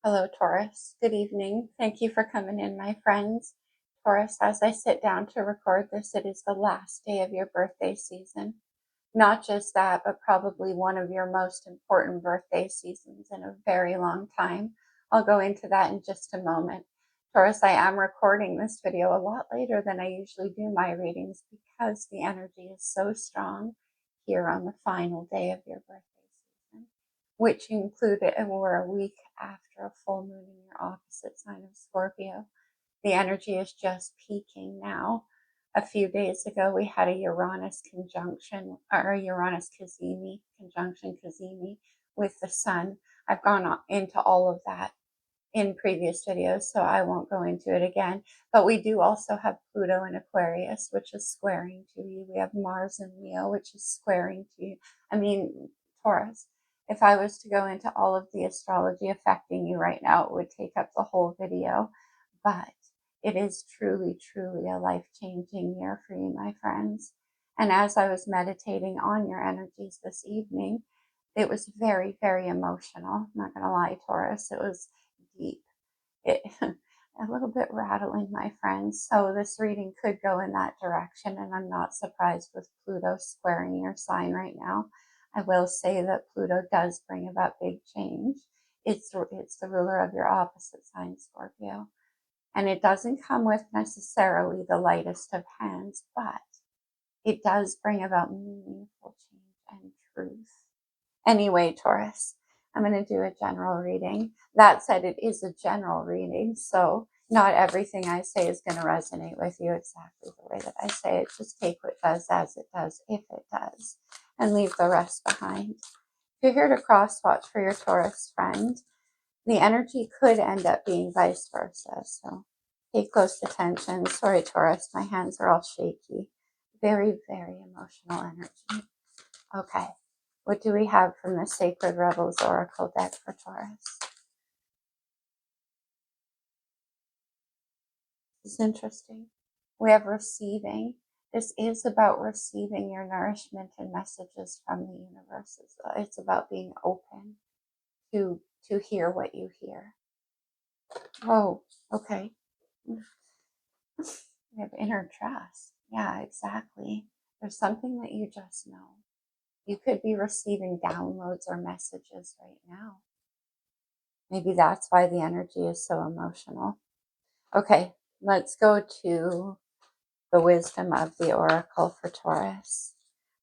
Hello, Taurus. Good evening. Thank you for coming in, my friends. Taurus, as I sit down to record this, it is the last day of your birthday season. Not just that, but probably one of your most important birthday seasons in a very long time. I'll go into that in just a moment. Taurus, I am recording this video a lot later than I usually do my readings because the energy is so strong here on the final day of your birthday season, which included, and we're a week after a full moon in your opposite sign of Scorpio. The energy is just peaking now. A few days ago, we had a Uranus conjunction, or a Uranus Cazimi conjunction Cazimi with the sun. I've gone into all of that in previous videos, so I won't go into it again. But we do also have Pluto in Aquarius, which is squaring to you. We have Mars in Leo, which is squaring to you. Taurus. If I was to go into all of the astrology affecting you right now, it would take up the whole video. But it is truly, truly a life-changing year for you, my friends. And as I was meditating on your energies this evening, it was very, very emotional. I'm not going to lie, Taurus. It was deep. A little bit rattling, my friends. So this reading could go in that direction, and I'm not surprised with Pluto squaring your sign right now. I will say that Pluto does bring about big change. It's the ruler of your opposite sign, Scorpio. And it doesn't come with necessarily the lightest of hands, but it does bring about meaningful change and truth. Anyway, Taurus, I'm going to do a general reading. That said, it is a general reading, so not everything I say is going to resonate with you exactly the way that I say it. Just take what does as it does, if it does, and leave the rest behind. If you're here to cross-watch for your Taurus friend, the energy could end up being vice versa, so pay close attention. Sorry, Taurus, my hands are all shaky. Very, very emotional energy. Okay, what do we have from the Sacred Rebels Oracle deck for Taurus? This is interesting. We have receiving. This is about receiving your nourishment and messages from the universe. It's about being open to hear what you hear. Oh, okay. We have inner trust. Yeah, exactly. There's something that you just know. You could be receiving downloads or messages right now. Maybe that's why the energy is so emotional. Okay, let's go to the wisdom of the oracle for Taurus.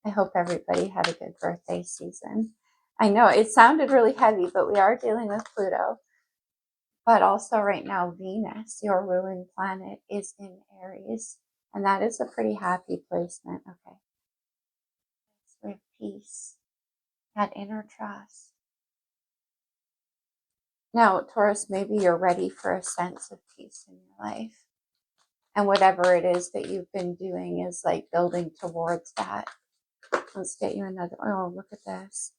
I hope everybody had a good birthday season. I know it sounded really heavy, but we are dealing with Pluto. But also right now, Venus, your ruling planet, is in Aries. And that is a pretty happy placement. Okay. So we have peace, that inner trust. Now, Taurus, maybe you're ready for a sense of peace in your life. And whatever it is that you've been doing is like building towards that. Let's get you another. Oh, look at this.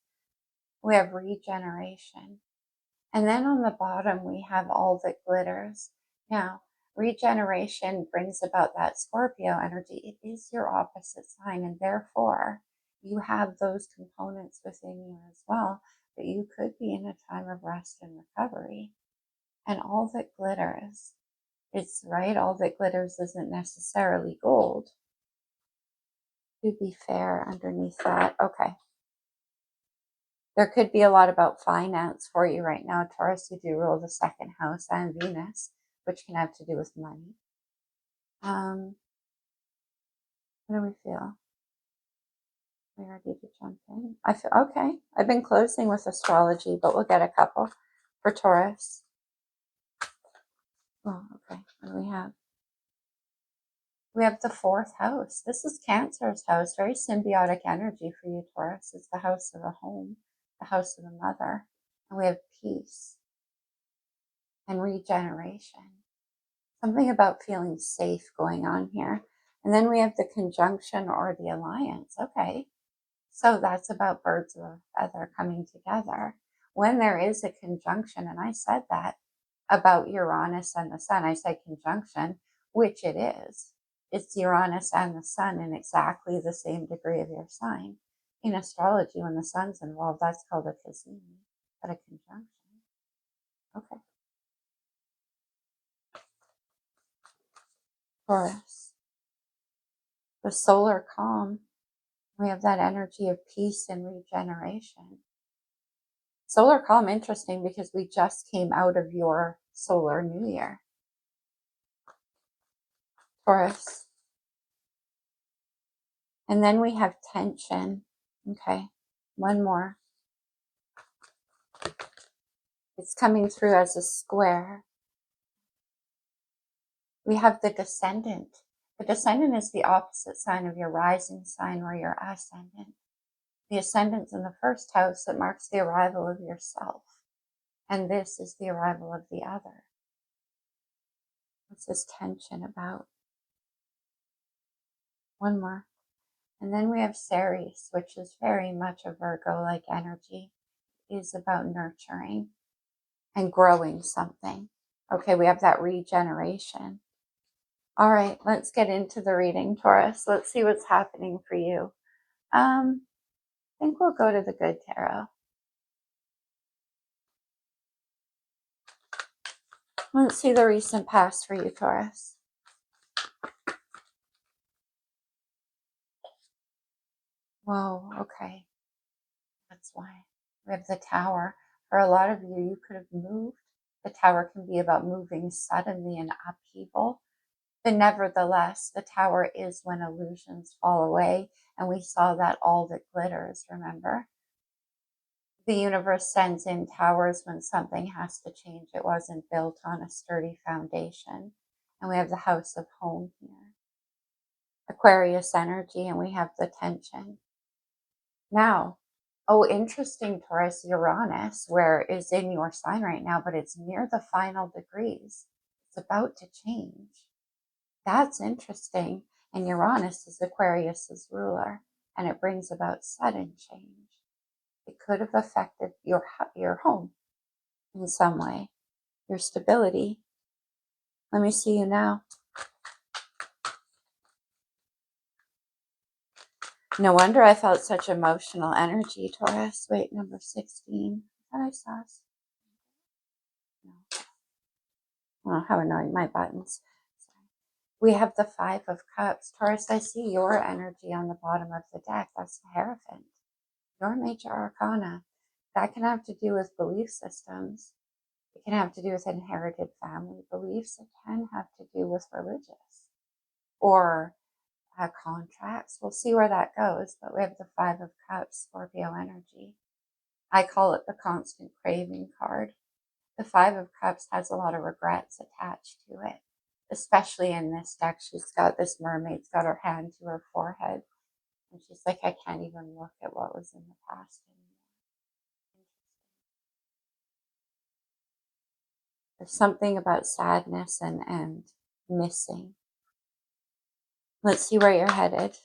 We have regeneration. And then on the bottom, we have all that glitters. Now, regeneration brings about that Scorpio energy. It is your opposite sign, and therefore you have those components within you as well, that you could be in a time of rest and recovery. And all that glitters, it's right, all that glitters isn't necessarily gold. To be fair, underneath that, okay. There could be a lot about finance for you right now, Taurus. You do rule the second house and Venus, which can have to do with money. What do we feel? We're ready to jump in. I feel okay. I've been closing with astrology, but we'll get a couple for Taurus. Oh, okay. What do we have? We have the fourth house. This is Cancer's house. Very symbiotic energy for you, Taurus. It's the house of the home, the house of the mother. And we have peace and regeneration. Something about feeling safe going on here. And then we have the conjunction or the alliance. Okay. So that's about birds of a feather coming together. When there is a conjunction, and I said that about Uranus and the sun, I said conjunction, which it is. It's Uranus and the sun in exactly the same degree of your sign. In astrology, when the sun's involved, that's called a cazimi, but a conjunction. Okay. Taurus. The solar calm, we have that energy of peace and regeneration. Solar calm, interesting because we just came out of your solar new year. Taurus. And then we have tension. Okay, one more. It's coming through as a square. We have the descendant. The descendant is the opposite sign of your rising sign or your ascendant. The ascendant's in the first house that marks the arrival of yourself. And this is the arrival of the other. What's this tension about? One more. And then we have Ceres, which is very much a Virgo-like energy. It is about nurturing and growing something. Okay, we have that regeneration. All right, let's get into the reading, Taurus. Let's see what's happening for you. I think we'll go to the good tarot. Let's see the recent past for you, Taurus. Whoa, okay. That's why. We have the Tower. For a lot of you, you could have moved. The Tower can be about moving suddenly and upheaval. But nevertheless, the Tower is when illusions fall away. And we saw that all that glitters, remember? The universe sends in towers when something has to change. It wasn't built on a sturdy foundation. And we have the House of Home here. Aquarius energy, and we have the tension. Now, oh, interesting, Taurus, Uranus, where is in your sign right now, but it's near the final degrees. It's about to change. That's interesting. And Uranus is Aquarius's ruler, and it brings about sudden change. It could have affected your home in some way, your stability. Let me see you now. No wonder I felt such emotional energy, Taurus. Wait, number 16. I thought I saw. No. Oh, how annoying, my buttons. We have the Five of Cups. Taurus, I see your energy on the bottom of the deck. That's the Hierophant. Your major arcana. That can have to do with belief systems. It can have to do with inherited family beliefs. It can have to do with religious or contracts. We'll see where that goes, but we have the Five of Cups, Scorpio energy. I call it the constant craving card. The Five of Cups has a lot of regrets attached to it, especially in this deck. She's got this mermaid's got her hand to her forehead, and she's like, I can't even look at what was in the past anymore. There's something about sadness and missing. Let's see where you're headed.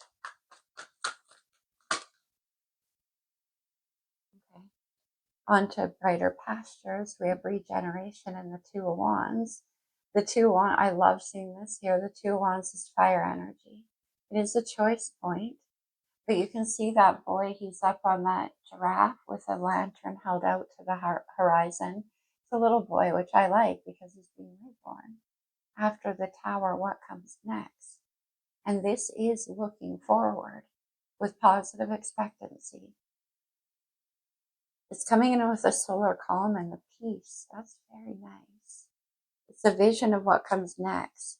Okay. On to brighter pastures. We have regeneration and the Two of Wands. The Two of Wands, I love seeing this here. The Two of Wands is fire energy. It is a choice point, but you can see that boy, he's up on that giraffe with a lantern held out to the horizon. It's a little boy, which I like because he's being reborn. After the Tower, what comes next? And this is looking forward with positive expectancy. It's coming in with a solar calm and the peace. That's very nice. It's a vision of what comes next.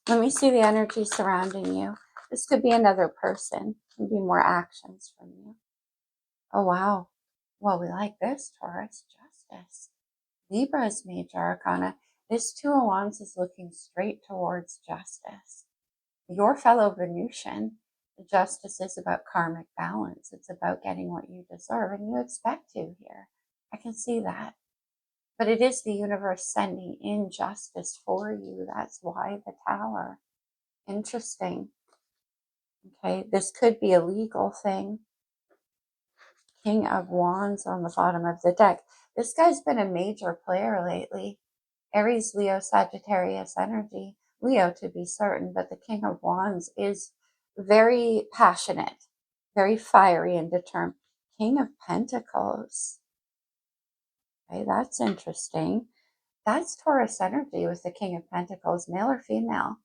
Let me see the energy surrounding you. This could be another person. It can be more actions from you. Oh, wow. Well, we like this, Taurus. Justice. Libra's major arcana. This Two of Wands is looking straight towards justice. Your fellow Venusian, justice is about karmic balance. It's about getting what you deserve, and you expect to here. I can see that. But it is the universe sending in justice for you. That's why the Tower. Interesting. Okay, this could be a legal thing. King of Wands on the bottom of the deck. This guy's been a major player lately. Aries, Leo, Sagittarius energy. Leo to be certain, but the King of Wands is very passionate, very fiery and determined. King of Pentacles. Okay, that's interesting. That's Taurus energy with the King of Pentacles, male or female.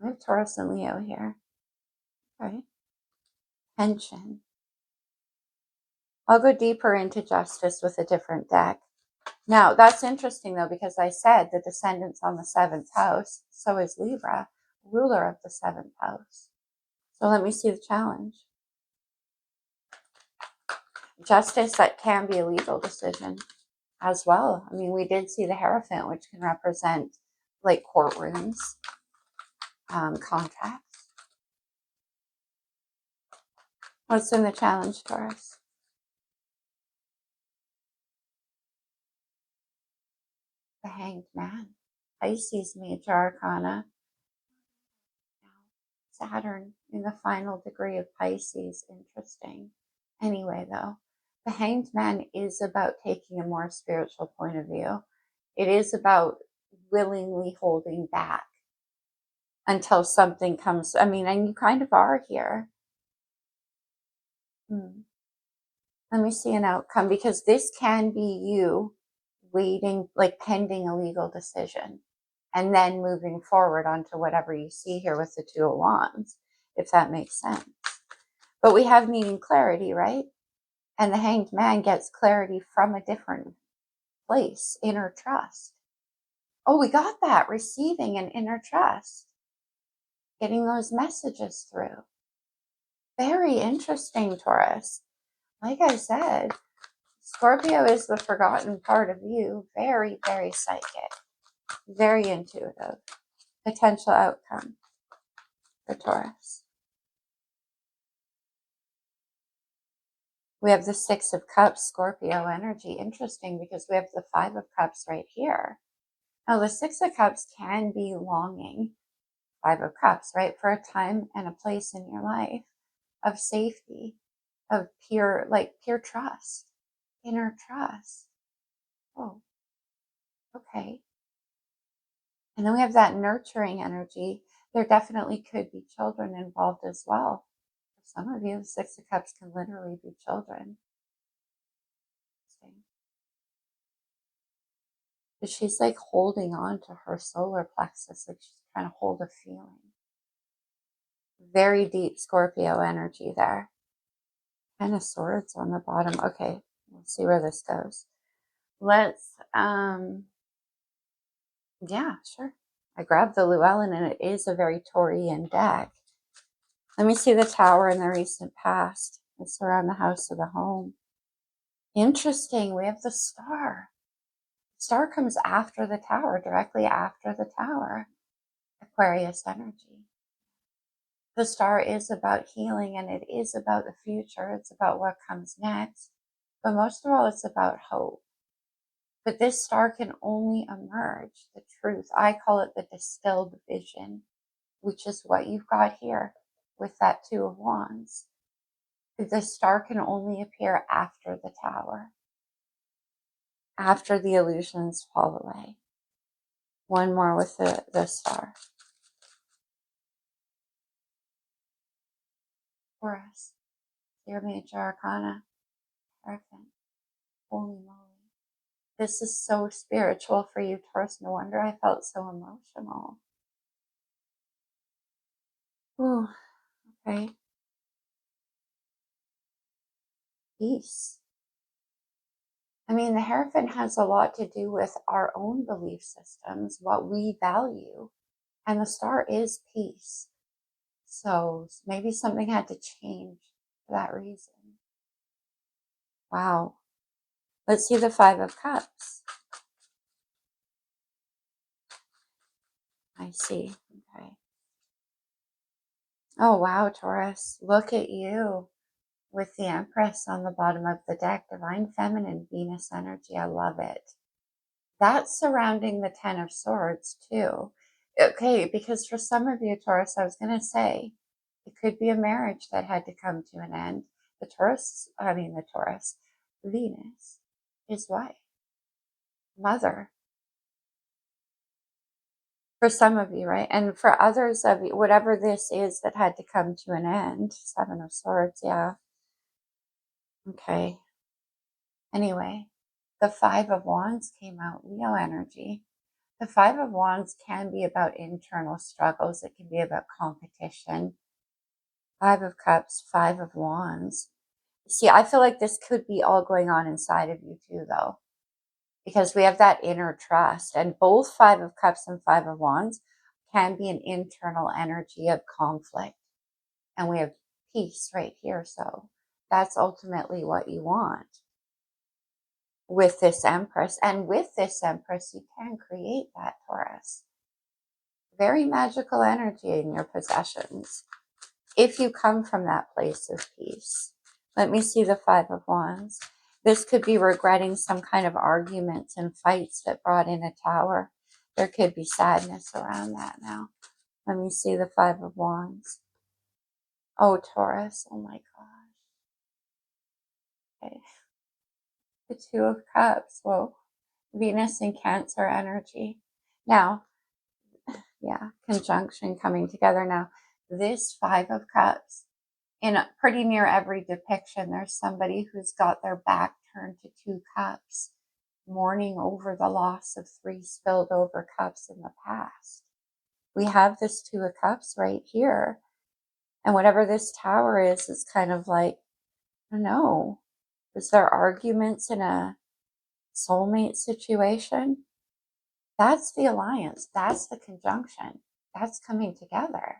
I have Taurus and Leo here. Okay. Tension. I'll go deeper into justice with a different deck. Now, that's interesting though, because I said the descendant's on the 7th house. So is Libra, ruler of the 7th house. So let me see the challenge. Justice, that can be a legal decision as well. I mean, we did see the Hierophant, which can represent like courtrooms, contracts. What's in the challenge for us? The Hanged Man. Pisces major arcana. Saturn in the final degree of Pisces. Interesting. Anyway, though, the Hanged Man is about taking a more spiritual point of view. It is about willingly holding back until something comes. I mean, and you kind of are here. Let me see an outcome, because this can be you waiting, like pending a legal decision, and then moving forward onto whatever you see here with the 2 of Wands, if that makes sense. But we have needing clarity, right? And the Hanged Man gets clarity from a different place, inner trust. Oh, we got that, receiving an inner trust, getting those messages through. Very interesting, Taurus. Like I said, Scorpio is the forgotten part of you. Very, very psychic, very intuitive. Potential outcome for Taurus. We have the 6 of Cups, Scorpio energy. Interesting, because we have the 5 of Cups right here. Now, the 6 of Cups can be longing, 5 of Cups, right, for a time and a place in your life of safety, of pure trust, inner trust. Oh, okay. And then we have that nurturing energy. There definitely could be children involved as well. For some of you, the 6 of Cups can literally be children. But she's like holding on to her solar plexus, like she's trying to hold a feeling. Very deep Scorpio energy there. 10 of Swords on the bottom. Okay, we'll see where this goes. Let's, yeah, sure. I grabbed the Llewellyn, and it is a very Taurian deck. Let me see the Tower in the recent past. It's around the house of the home. Interesting. We have the Star. Star comes after the Tower, directly after the Tower. Aquarius energy. The Star is about healing, and it is about the future. It's about what comes next. But most of all, it's about hope. But this star can only emerge, the truth. I call it the distilled vision, which is what you've got here with that 2 of Wands. The star can only appear after the Tower, after the illusions fall away. One more with the Star. Taurus, your major arcana. Perfect. Holy moly. This is so spiritual for you, Taurus. No wonder I felt so emotional. Ooh, okay. Peace. I mean, the Hierophant has a lot to do with our own belief systems, what we value. And the Star is peace. So maybe something had to change for that reason. Wow. Let's see the 5 of Cups. I see. Okay. Oh, wow, Taurus. Look at you with the Empress on the bottom of the deck. Divine Feminine, Venus energy. I love it. That's surrounding the 10 of Swords, too. Okay, because for some of you, Taurus, I was going to say, it could be a marriage that had to come to an end. The Taurus, Venus, his wife, mother. For some of you, right? And for others of you, whatever this is that had to come to an end, 7 of Swords, yeah. Okay. Anyway, the 5 of Wands came out, Leo energy. The Five of Wands can be about internal struggles. It can be about competition. Five of Cups, Five of Wands. See, I feel like this could be all going on inside of you too, though, because we have that inner trust. And both Five of Cups and Five of Wands can be an internal energy of conflict. And we have peace right here. So that's ultimately what you want with this Empress. And with this Empress, you can create that, Taurus. Very magical energy in your possessions, if you come from that place of peace. Let me see the Five of Wands. This could be regretting some kind of arguments and fights that brought in a Tower. There could be sadness around that now. Let me see the Five of Wands. Oh, Taurus. Oh my gosh. Okay. The Two of Cups. Whoa. Venus and Cancer energy. Now, yeah, conjunction coming together now. This Five of Cups, in pretty near every depiction, there's somebody who's got their back turned to two cups, mourning over the loss of three spilled over cups in the past. We have this Two of Cups right here. And whatever this Tower is kind of like, I don't know, is there arguments in a soulmate situation? That's the alliance. That's the conjunction. That's coming together.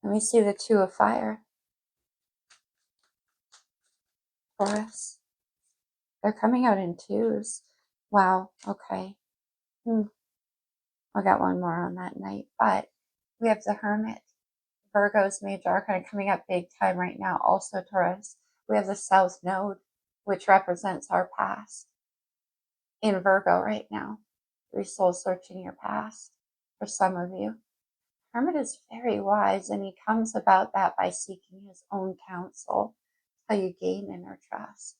Let me see the Two of Fire. Taurus. They're coming out in twos. Wow. Okay. I'll get one more on that night. But we have the Hermit. Virgo's major arcana coming up big time right now. Also Taurus. We have the South Node, which represents our past, in Virgo right now. You're soul searching your past for some of you. Hermit is very wise, and he comes about that by seeking his own counsel. How you gain inner trust.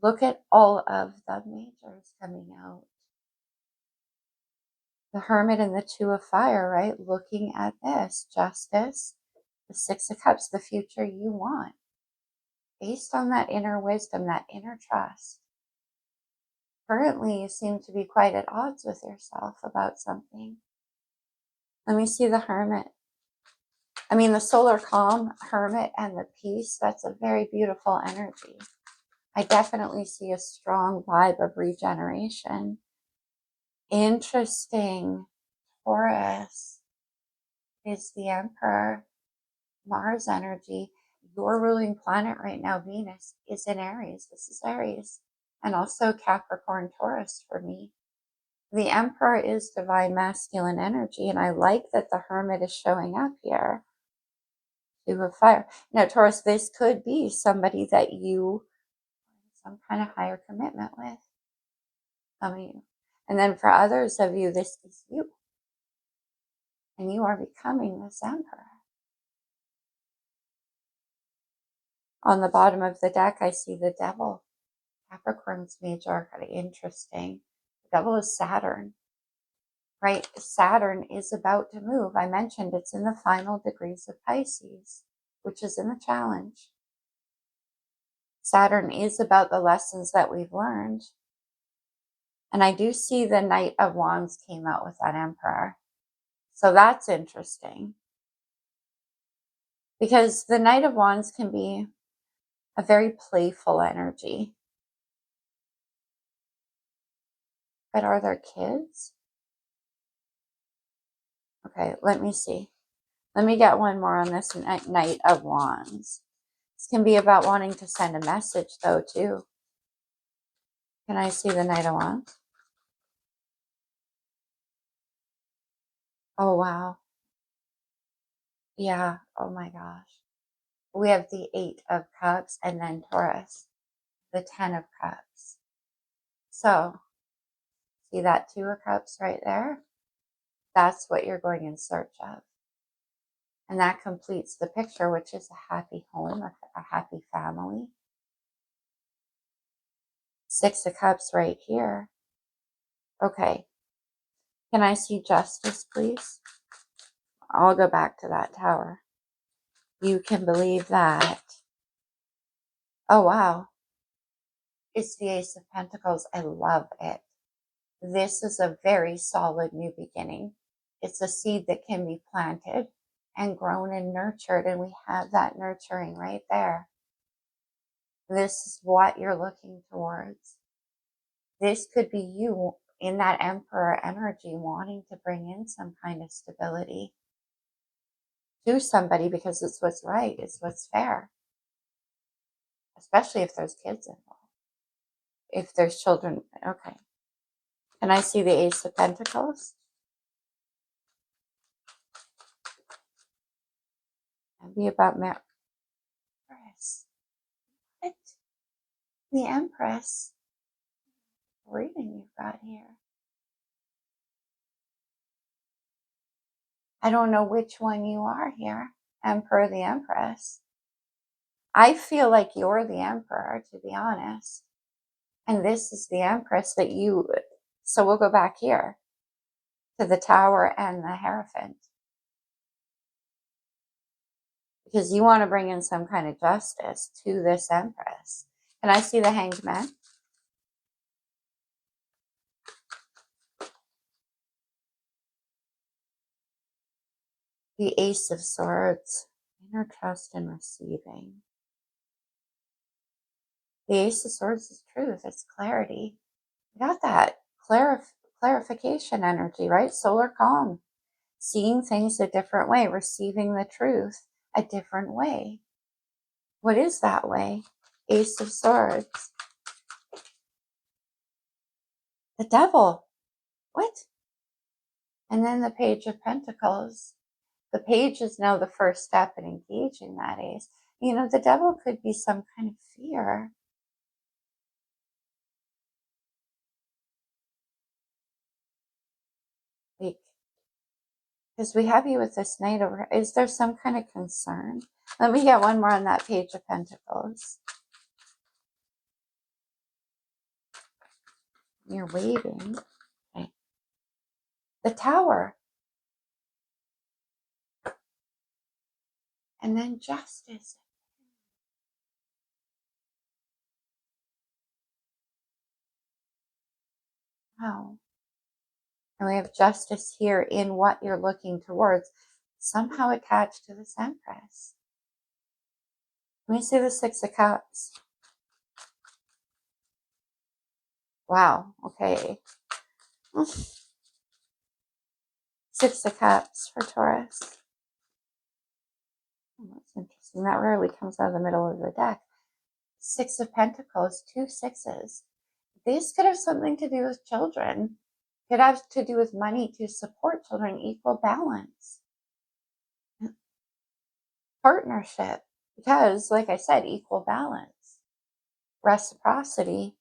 Look at all of the majors coming out. The Hermit and the Two of Fire, right? Looking at this. Justice, the Six of Cups, the future you want. Based on that inner wisdom, that inner trust. Currently, you seem to be quite at odds with yourself about something. Let me see the Hermit. I mean, the solar calm, Hermit, and the peace, that's a very beautiful energy. I definitely see a strong vibe of regeneration. Interesting. Taurus is the Emperor. Mars energy. Your ruling planet right now, Venus, is in Aries. This is Aries. And also Capricorn, Taurus for me. The Emperor is divine masculine energy, and I like that the Hermit is showing up here. Two of Fire. Now, Taurus, this could be somebody that you some kind of higher commitment with. Some of you. And then for others of you, this is you. And you are becoming this Emperor. On the bottom of the deck, I see the Devil. Capricorn's major arcana. Interesting. The Devil is Saturn. Right? Saturn is about to move. I mentioned it's in the final degrees of Pisces, which is in the challenge. Saturn is about the lessons that we've learned. And I do see the Knight of Wands came out with that Emperor. So that's interesting. Because the Knight of Wands can be a very playful energy. But are there kids? Okay, let me see. Let me get one more on this Knight of Wands. This can be about wanting to send a message, though, too. Can I see the Knight of Wands? Oh, wow. Yeah. Oh, my gosh. We have the Eight of Cups and then Taurus, the Ten of Cups. So, see that Two of Cups right there? That's what you're going in search of. And that completes the picture, which is a happy home, a happy family. Six of Cups right here. Okay. Can I see justice, please? I'll go back to that tower. You can believe that. Oh, wow. It's the Ace of Pentacles. I love it. This is a very solid new beginning. It's a seed that can be planted and grown and nurtured, and we have that nurturing right there. This is what you're looking towards. This could be you in that emperor energy wanting to bring in some kind of stability to somebody because it's what's right, it's what's fair, especially if there's kids involved. If there's children, okay. Can I see the Ace of Pentacles? And be about Empress. What? The Empress? Reading you've got here. I don't know which one you are here. Emperor, the Empress. I feel like you're the Emperor, to be honest. And this is the Empress that you... So we'll go back here to the Tower and the Hierophant. Because you want to bring in some kind of justice to this Empress. Can I see the Hanged Man? The Ace of Swords. Inner trust and receiving. The Ace of Swords is truth. It's clarity. You got that clarification energy, right? Solar calm. Seeing things a different way. Receiving the truth a different way. What is that way? Ace of Swords. The Devil. What? And then the Page of Pentacles. The Page is now the first step in engaging that ace. You know, the Devil could be some kind of fear. Like, because we have you with this Knight over. Is there some kind of concern? Let me get one more on that Page of Pentacles. You're waiting. Okay. The Tower. And then Justice. Wow. And we have justice here in what you're looking towards, somehow attached to this Empress. Let me see the Six of Cups. Wow, okay. Six of Cups for Taurus. Oh, that's interesting. That rarely comes out of the middle of the deck. Six of Pentacles, 2 sixes. This could have something to do with children. Could have to do with money to support children, equal balance. Partnership. Because, like I said, equal balance. Reciprocity.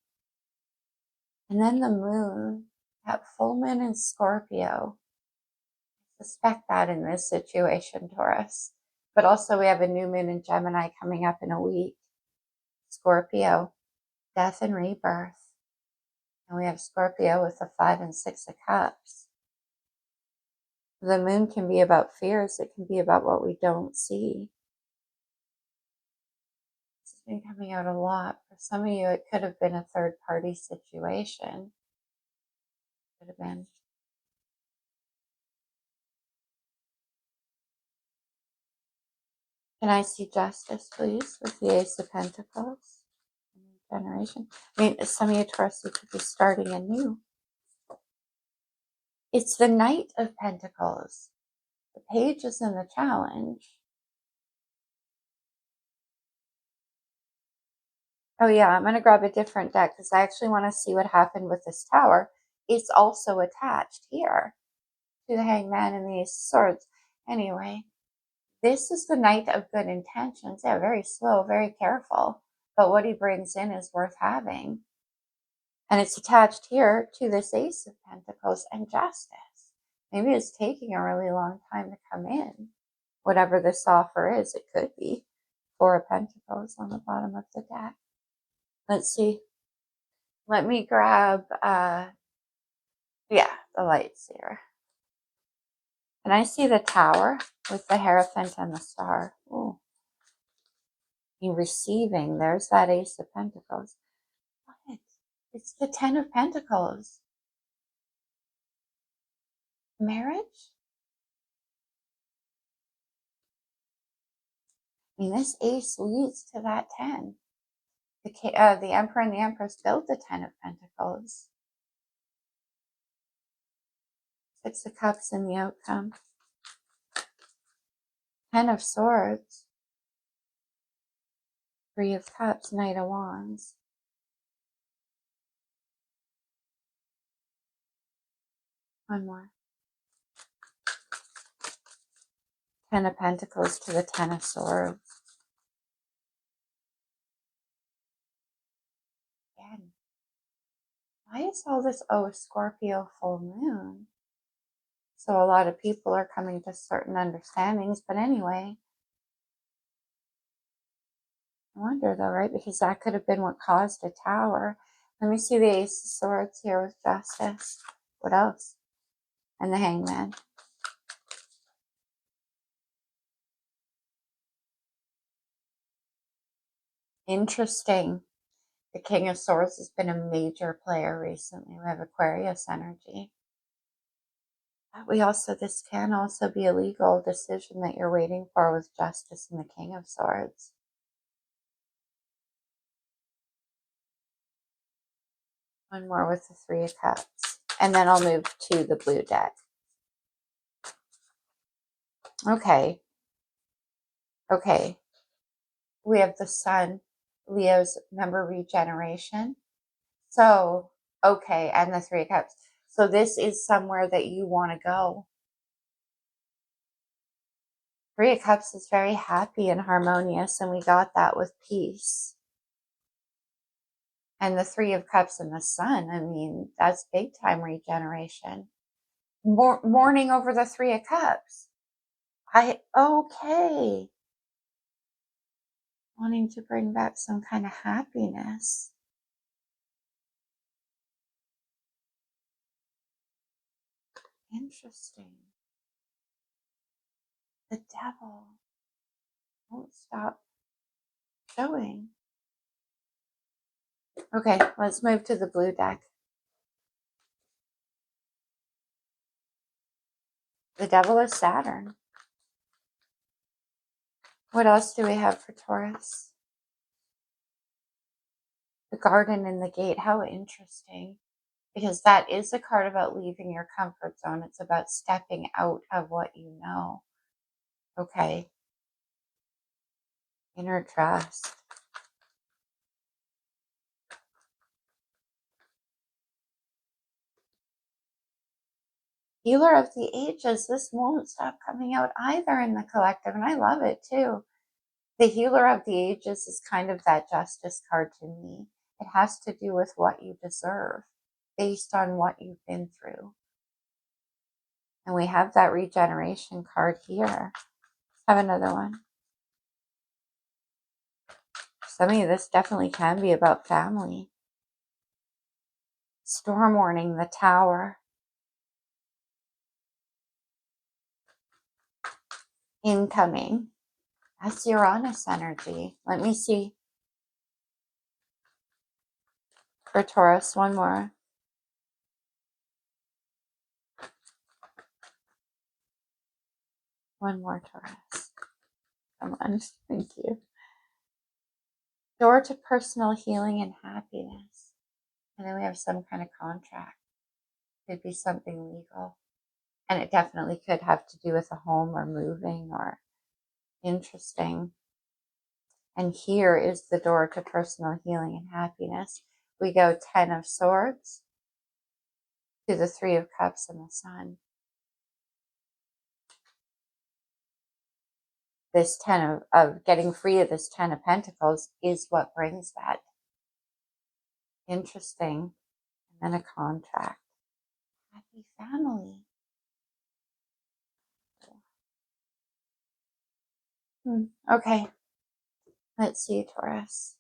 And then the moon, that full moon in Scorpio. I suspect that in this situation, Taurus. But also we have a new moon in Gemini coming up in a week. Scorpio, death and rebirth. And we have Scorpio with the 5 and 6 of Cups. The moon can be about fears. It can be about what we don't see. This has been coming out a lot. For some of you, it could have been a third-party situation. Could have been. Can I see justice, please, with the Ace of Pentacles? Generation. I mean, some of you Taurus, you could be starting anew. It's the Knight of Pentacles. The Page is in the challenge. Oh yeah, I'm going to grab a different deck because I actually want to see what happened with this Tower. It's also attached here to the Hangman and the Ace of Swords. Anyway, this is the Knight of Good Intentions. Yeah, very slow, very careful. But what he brings in is worth having. And it's attached here to this Ace of Pentacles and Justice. Maybe it's taking a really long time to come in. Whatever this offer is, it could be. 4 of Pentacles on the bottom of the deck. Let's see. Let me grab, the lights here. And I see the Tower with the Hierophant and the Star. Ooh. In receiving, there's that Ace of Pentacles. What? It's the 10 of Pentacles. Marriage? I mean, this ace leads to that 10. The Emperor and the Empress built the 10 of Pentacles. Six of Cups in the outcome. 10 of Swords. Three of Cups, Knight of Wands. One more. 10 of Pentacles to the 10 of Swords. Again. Why is all this? Oh, Scorpio full moon. So a lot of people are coming to certain understandings. But anyway, I wonder though, right? Because that could have been what caused a Tower. Let me see the Ace of Swords here with Justice. What else? And the Hangman. Interesting. The King of Swords has been a major player recently. We have Aquarius energy. But this can also be a legal decision that you're waiting for with Justice and the King of Swords. One more with the Three of Cups. And then I'll move to the blue deck. Okay. We have the Sun, Leo's, remember, regeneration. So, okay, and the Three of Cups. So this is somewhere that you want to go. Three of Cups is very happy and harmonious, and we got that with peace. And the Three of Cups and the Sun, I mean, that's big time regeneration. Mourning over the Three of Cups. Okay. Wanting to bring back some kind of happiness. Interesting. The Devil won't stop showing. Okay, let's move to the blue deck. The Devil is Saturn. What else do we have for Taurus? The Garden and the Gate. How interesting. Because that is a card about leaving your comfort zone. It's about stepping out of what you know. Okay. Inner trust. Healer of the Ages. This won't stop coming out either in the collective, and I love it too. The Healer of the Ages is kind of that justice card to me. It has to do with what you deserve based on what you've been through. And we have that regeneration card here. Let's have another one. Some of you, this definitely can be about family. Storm warning, the Tower. Incoming. That's Uranus energy. Let me see. For Taurus, one more. One more, Taurus. Come on, thank you. Door to personal healing and happiness. And then we have some kind of contract. Could be something legal. And it definitely could have to do with a home or moving or interesting. And here is the door to personal healing and happiness. We go 10 of Swords to the Three of Cups and the Sun. This 10 of getting free of this 10 of Pentacles is what brings that. Interesting. And then a contract. Happy family. Okay. Let's see, Taurus.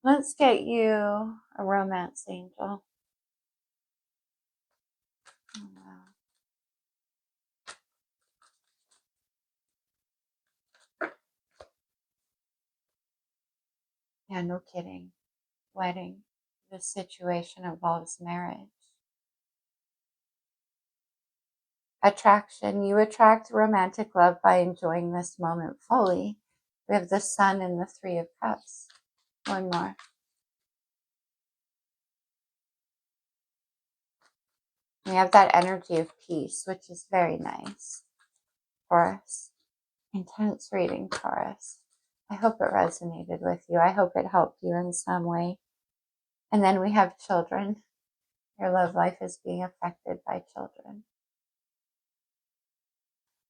Let's get you a romance angel. Oh, wow. Yeah, no kidding. Wedding. This situation involves marriage. Attraction. You attract romantic love by enjoying this moment fully. We have the Sun and the Three of Cups. One more. We have that energy of peace, which is very nice. Taurus. Intense reading, Taurus. I hope it resonated with you. I hope it helped you in some way. And then we have children. Your love life is being affected by children.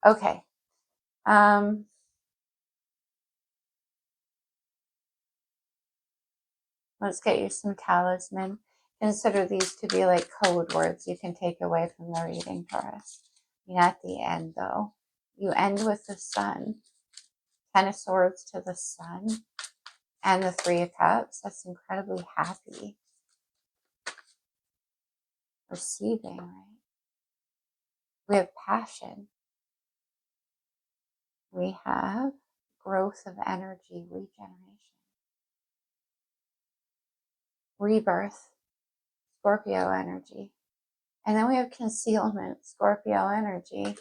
Okay. Let's get you some talisman. Consider these to be like code words you can take away from the reading, Taurus. And at the end, though, you end with the Sun. 10 of Swords to the Sun and the Three of Cups. That's incredibly happy. Receiving, right? We have passion. We have growth of energy, regeneration, rebirth, Scorpio energy. And then we have concealment, Scorpio energy.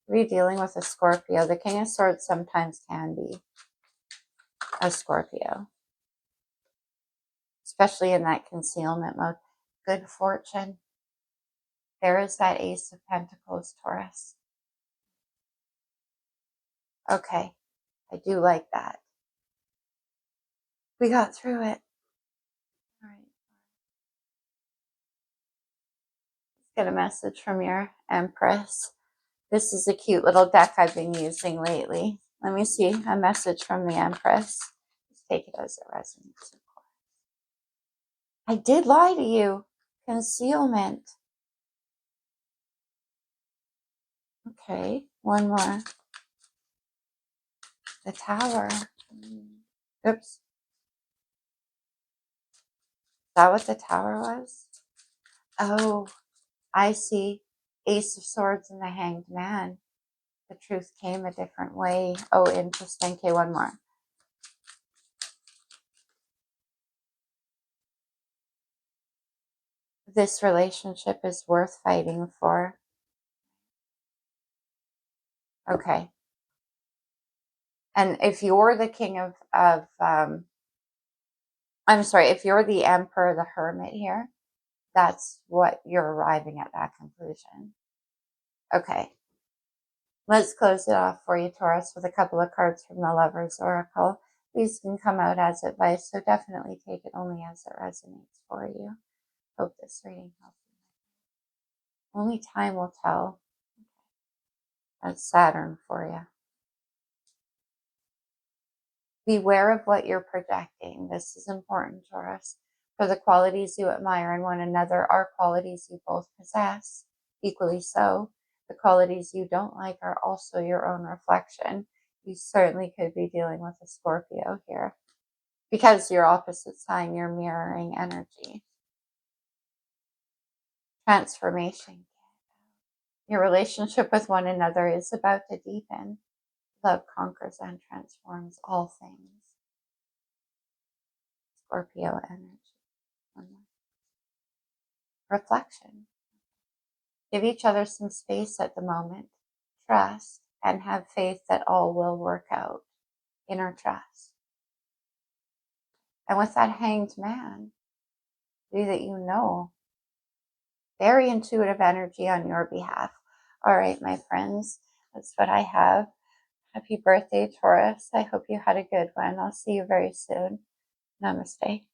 We're dealing with a Scorpio. The King of Swords sometimes can be a Scorpio, especially in that concealment mode. Good fortune. There is that Ace of Pentacles, Taurus. Okay, I do like that. We got through it. All right. Let's get a message from your Empress. This is a cute little deck I've been using lately. Let me see a message from the Empress. Just take it as it resonates. I did lie to you. Concealment. Okay, one more. The Tower. Oops. Is that what the Tower was? Oh, I see. Ace of Swords and the Hanged Man. The truth came a different way. Oh, interesting. Okay, one more. This relationship is worth fighting for. Okay. And if you're the king I'm sorry, if you're the Emperor, the Hermit here, that's what you're arriving at that conclusion. Okay. Let's close it off for you, Taurus, with a couple of cards from the Lover's Oracle. These can come out as advice, so definitely take it only as it resonates for you. Hope this reading helps you. Only time will tell. That's Saturn for you. Beware of what you're projecting. This is important, Taurus. For the qualities you admire in one another are qualities you both possess. Equally so, the qualities you don't like are also your own reflection. You certainly could be dealing with a Scorpio here. Because you're opposite sign, you're mirroring energy. Transformation. Your relationship with one another is about to deepen. Love conquers and transforms all things. Scorpio energy. Reflection. Give each other some space at the moment. Trust and have faith that all will work out. Inner trust. And with that Hanged Man, be that you know. Very intuitive energy on your behalf. All right, my friends, that's what I have. Happy birthday, Taurus. I hope you had a good one. I'll see you very soon. Namaste.